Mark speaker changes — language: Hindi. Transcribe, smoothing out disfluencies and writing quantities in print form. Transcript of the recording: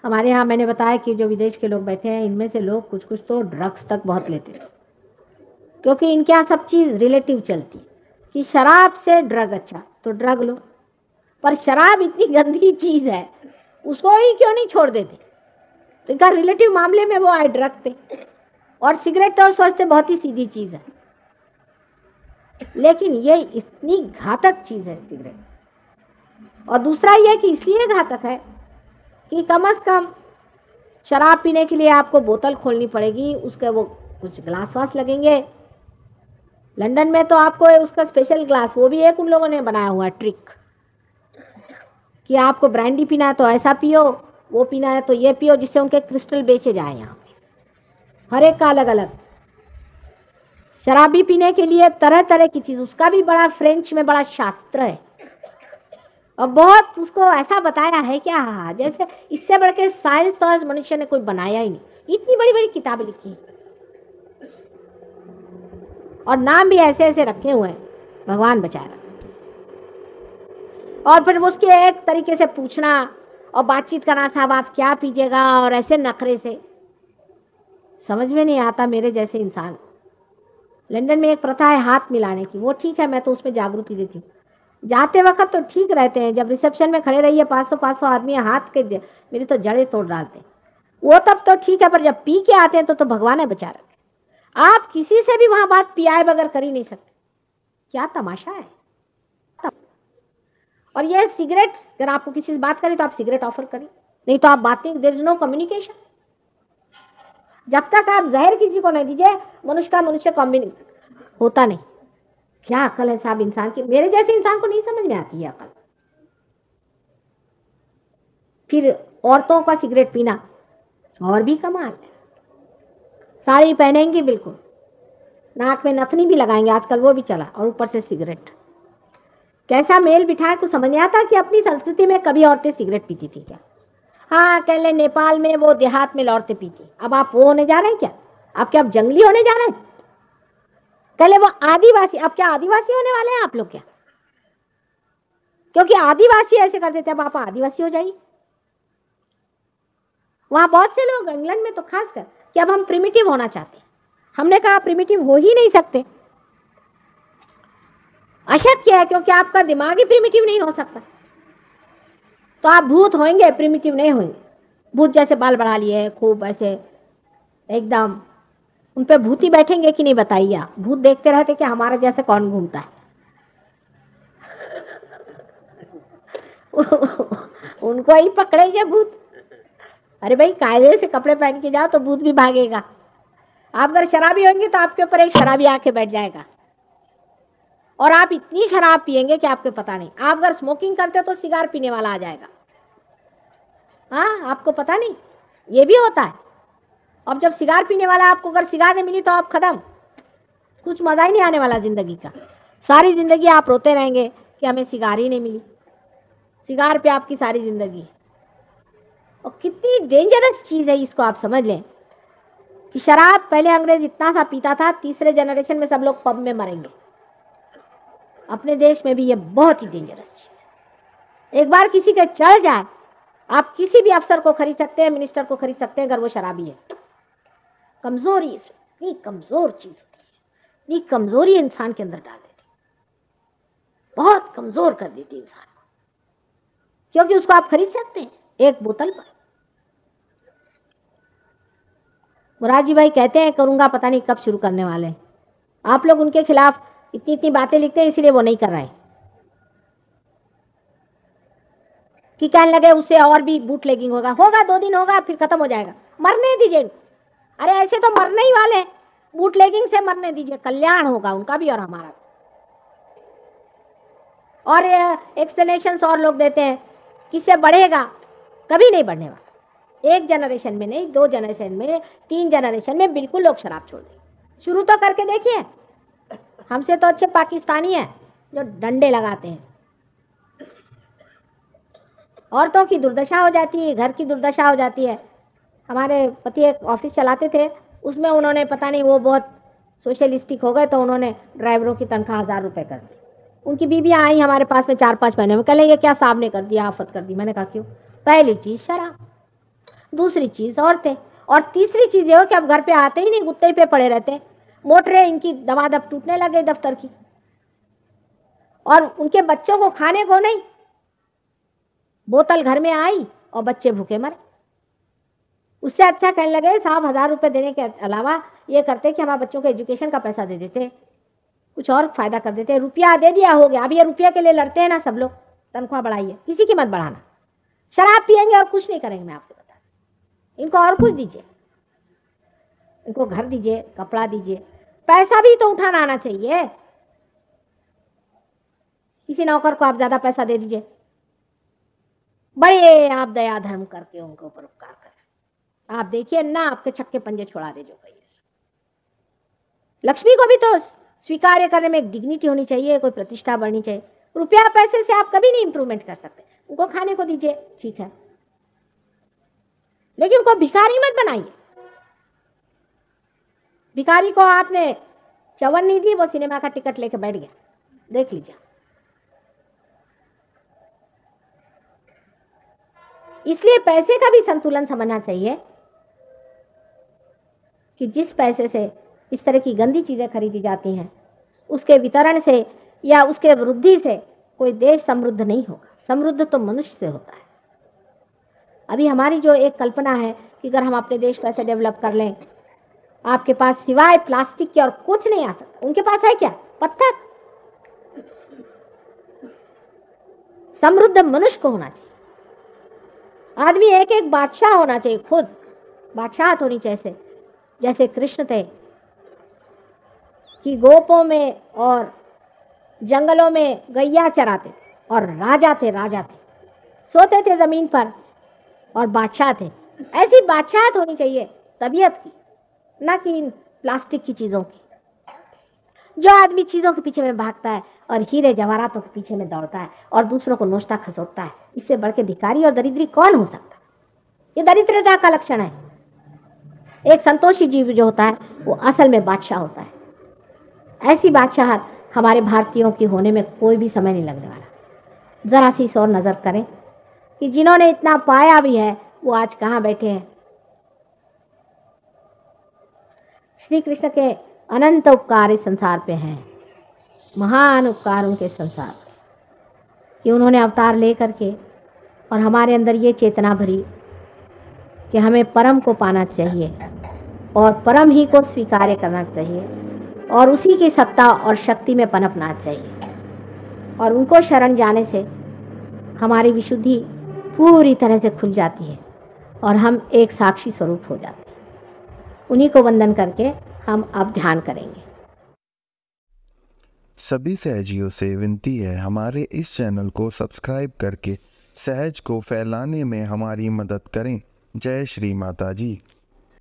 Speaker 1: हमारे यहाँ मैंने बताया कि जो विदेश के लोग बैठे हैं इनमें से लोग कुछ कुछ तो ड्रग्स तक बहुत लेते हैं, क्योंकि इनके यहाँ सब चीज़ रिलेटिव चलती है कि शराब से ड्रग अच्छा तो ड्रग लो, पर शराब इतनी गंदी चीज़ है उसको ही क्यों नहीं छोड़ देते। तो इनका रिलेटिव मामले में वो आए ड्रग पे। और सिगरेट तो सोचते बहुत ही सीधी चीज़ है, लेकिन ये इतनी घातक चीज़ है सिगरेट। और दूसरा ये कि इसलिए घातक है कि कम से कम शराब पीने के लिए आपको बोतल खोलनी पड़ेगी, उसके वो कुछ ग्लास वास लगेंगे। लंदन में तो आपको उसका स्पेशल ग्लास, वो भी एक उन लोगों ने बनाया हुआ ट्रिक कि आपको ब्रांडी पीना है तो ऐसा पियो, वो पीना है तो ये पियो, जिससे उनके क्रिस्टल बेचे जाए यहाँ पे हर एक का अलग अलग। शराबी पीने के लिए तरह तरह की चीज़, उसका भी बड़ा फ्रेंच में बड़ा शास्त्र है और बहुत उसको ऐसा बताया है क्या, हाँ जैसे इससे बढ़ के साइंस तो आज मनुष्य ने कोई बनाया ही नहीं। इतनी बड़ी बड़ी किताबें लिखी और नाम भी ऐसे ऐसे रखे हुए हैं, भगवान बचाएगा। और फिर उसके एक तरीके से पूछना और बातचीत करना, साहब आप क्या पीजिएगा, और ऐसे नखरे से समझ में नहीं आता मेरे जैसे इंसान। लंदन में एक प्रथा है हाथ मिलाने की, वो ठीक है, मैं तो उसमें जागृति देती हूँ। जाते वक्त तो ठीक रहते हैं, जब रिसेप्शन में खड़े रहिए 500 आदमी हाथ के मेरी तो जड़ें तोड़ डालते हैं, वो तब तो ठीक है, पर जब पी के आते हैं तो भगवान है बचा रखे। आप किसी से भी वहां बात पियाए बगैर कर ही नहीं सकते, क्या तमाशा है। और ये सिगरेट, अगर आपको किसी से बात करें तो आप सिगरेट ऑफर करें, नहीं तो आप बात नहीं, देयर इज नो कम्युनिकेशन। जब तक आप जहर किसी को नहीं दीजिए मनुष्य का मनुष्य कम्युनिकेट होता नहीं। क्या अकल है साहब इंसान की, मेरे जैसे इंसान को नहीं समझ में आती है अकल। फिर औरतों का सिगरेट पीना और भी कमाल है, साड़ी पहनेंगी बिल्कुल, नाक में नथनी भी लगाएंगे आजकल, वो भी चला, और ऊपर से सिगरेट। कैसा मेल बिठाए कुछ समझ नहीं आता कि अपनी संस्कृति में कभी औरतें सिगरेट पीती थी क्या। हाँ कह ले नेपाल में वो देहात में औरतें पीती, अब आप वो होने जा रहे हैं क्या, आप क्या अब जंगली होने जा रहे हैं। कह ले वो आदिवासी, अब क्या आदिवासी होने वाले हैं आप लोग क्या, क्योंकि आदिवासी ऐसे कर देते, अब आप आदिवासी हो जाइए। वहां बहुत से लोग इंग्लैंड में तो खासकर कि अब हम प्रिमिटिव होना चाहते हैं, हमने कहा प्रिमिटिव हो ही नहीं सकते, अशक्य है, क्योंकि आपका दिमाग ही प्रिमिटिव नहीं हो सकता। तो आप भूत होंगे, प्रिमिटिव नहीं होंगे। भूत जैसे बाल बढ़ा लिए खूब ऐसे एकदम, उन पे भूत ही बैठेंगे कि नहीं बताइए आप। भूत देखते रहते कि हमारे जैसे कौन घूमता है उनको ही पकड़ेंगे भूत। अरे भाई कायदे से कपड़े पहन के जाओ तो भूत भी भागेगा। आप अगर शराबी होंगे तो आपके ऊपर एक शराबी आके बैठ जाएगा और आप इतनी शराब पिएंगे कि आपको पता नहीं। आप अगर स्मोकिंग करते हो तो सिगार पीने वाला आ जाएगा, हाँ आपको पता नहीं, ये भी होता है। अब जब सिगार पीने वाला, आपको अगर सिगार नहीं मिली तो आप खत्म, कुछ मजा ही नहीं आने वाला जिंदगी का। सारी जिंदगी आप रोते रहेंगे कि हमें सिगार ही नहीं मिली, सिगार पे आपकी सारी जिंदगी है। और कितनी डेंजरस चीज है, इसको आप समझ लें कि शराब पहले अंग्रेज इतना सा पीता था, तीसरे जनरेशन में सब लोग पब में मरेंगे। अपने देश में भी ये बहुत ही डेंजरस चीज है। एक बार किसी के चढ़ जाए, आप किसी भी अफसर को खरीद सकते हैं, मिनिस्टर को खरीद सकते हैं, अगर वो शराबी है। कमजोरी, इतनी कमजोर चीज होती है, इतनी कमजोरी इंसान के अंदर डाल देती, बहुत कमजोर कर देती इंसान को, क्योंकि उसको आप खरीद सकते हैं एक बोतल पर। मुरारजी भाई कहते हैं करूंगा, पता नहीं कब शुरू करने वाले हैं। आप लोग उनके खिलाफ इतनी इतनी बातें लिखते हैं, इसलिए वो नहीं कर रहे कि कहने लगे उससे और भी बूट लेगिंग होगा। 2 दिन होगा फिर खत्म हो जाएगा, मरने दीजिए। अरे ऐसे तो मरने ही वाले, बूट लेगिंग से मरने दीजिए, कल्याण होगा उनका भी और हमारा। और एक्सप्लेनेशंस और लोग देते हैं किससे बढ़ेगा, कभी नहीं बढ़ने वाला। 1 जनरेशन में नहीं, 2 जनरेशन में, 3 जनरेशन में बिल्कुल लोग शराब छोड़ देंगे। शुरू तो करके देखिए, हमसे तो अच्छे पाकिस्तानी हैं जो डंडे लगाते हैं। औरतों की दुर्दशा हो जाती है, घर की दुर्दशा हो जाती है। हमारे पति एक ऑफिस चलाते थे, उसमें उन्होंने पता नहीं वो बहुत सोशलिस्टिक हो गए तो उन्होंने ड्राइवरों की तनख्वाह 1000 रुपये कर दी। उनकी बीबियाँ आई हमारे पास में 4-5 महीने में, कह ये क्या साहब ने कर दिया, आफत कर दी। मैंने कहा क्यों, पहली चीज़ शराब, दूसरी चीज़ औरतें, और तीसरी चीज़ ये हो कि अब घर पे आते ही नहीं, गुत्ते पे पड़े रहते, मोटरें इनकी दबादब टूटने लगे दफ्तर की, और उनके बच्चों को खाने को नहीं, बोतल घर में आई और बच्चे भूखे मरे। उससे अच्छा कहने लगे साहब 1000 रुपये देने के अलावा ये करते कि हमारे बच्चों के एजुकेशन का पैसा दे देते, कुछ और फायदा कर देते। रुपया दे दिया, हो गया। अब ये रुपया के लिए लड़ते हैं ना सब लोग, तनख्वाह बढ़ाइए, किसी की मत बढ़ाना। शराब पियेंगे और कुछ नहीं करेंगे, मैं आपसे बता रही। इनको और कुछ दीजिए, इनको घर दीजिए, कपड़ा दीजिए, पैसा भी तो उठाना आना चाहिए। किसी नौकर को आप ज्यादा पैसा दे दीजिए, बड़े आप दया धर्म करके उनके ऊपर उपकार करें। आप देखिए ना, आपके छक्के पंजे छोड़ा दे जो कहिए। लक्ष्मी को भी तो स्वीकार्य करने में एक डिग्निटी होनी चाहिए, कोई प्रतिष्ठा बढ़नी चाहिए। रुपया पैसे से आप कभी नहीं इंप्रूवमेंट कर सकते। उनको खाने को दीजिए, ठीक है, लेकिन उनको भिखारी मत बनाइए। भिखारी को आपने चवन नहीं दी, वो सिनेमा का टिकट लेके बैठ गया, देख लीजिए। इसलिए पैसे का भी संतुलन समझना चाहिए कि जिस पैसे से इस तरह की गंदी चीजें खरीदी जाती हैं, उसके वितरण से या उसके वृद्धि से कोई देश समृद्ध नहीं होगा। समृद्ध तो मनुष्य से होता है। अभी हमारी जो एक कल्पना है कि अगर हम अपने देश को ऐसे डेवलप कर लें, आपके पास सिवाय प्लास्टिक के और कुछ नहीं आ सकता। उनके पास है क्या? पत्थर। समृद्ध मनुष्य को होना चाहिए। आदमी एक एक बादशाह होना चाहिए, खुद बादशाहत होनी चाहिए। जैसे कृष्ण थे कि गोपों में और जंगलों में गैया चराते और राजा थे, सोते थे जमीन पर और बादशाह थे। ऐसी बादशाहत होनी चाहिए तबीयत की, ना कि इन प्लास्टिक की चीजों की। जो आदमी चीजों के पीछे में भागता है और हीरे जवाहरातों के पीछे में दौड़ता है और दूसरों को नोचता खसोटता है, इससे बढ़ के भिखारी और दरिद्री कौन हो सकता है? ये दरिद्रता का लक्षण है। एक संतोषी जीव जो होता है वो असल में बादशाह होता है। ऐसी बादशाहत हमारे भारतीयों की होने में कोई भी समय नहीं लगने वाला। जरा सी और नजर करें कि जिन्होंने इतना पाया भी है वो आज कहाँ बैठे हैं। श्री कृष्ण के अनंत उपकार इस संसार पे हैं, महान उपकार उनके संसार पे, कि उन्होंने अवतार ले करके और हमारे अंदर ये चेतना भरी कि हमें परम को पाना चाहिए और परम ही को स्वीकार करना चाहिए और उसी की सत्ता और शक्ति में पनपना चाहिए। और उनको शरण जाने से हमारी विशुद्धि पूरी तरह से खुल जाती है और हम एक साक्षी स्वरूप हो जाते हैं। उन्हीं को वंदन करके हम अब ध्यान करेंगे।
Speaker 2: सभी सहजियों से विनती है, हमारे इस चैनल को सब्सक्राइब करके सहज को फैलाने में हमारी मदद करें। जय श्री माता जी।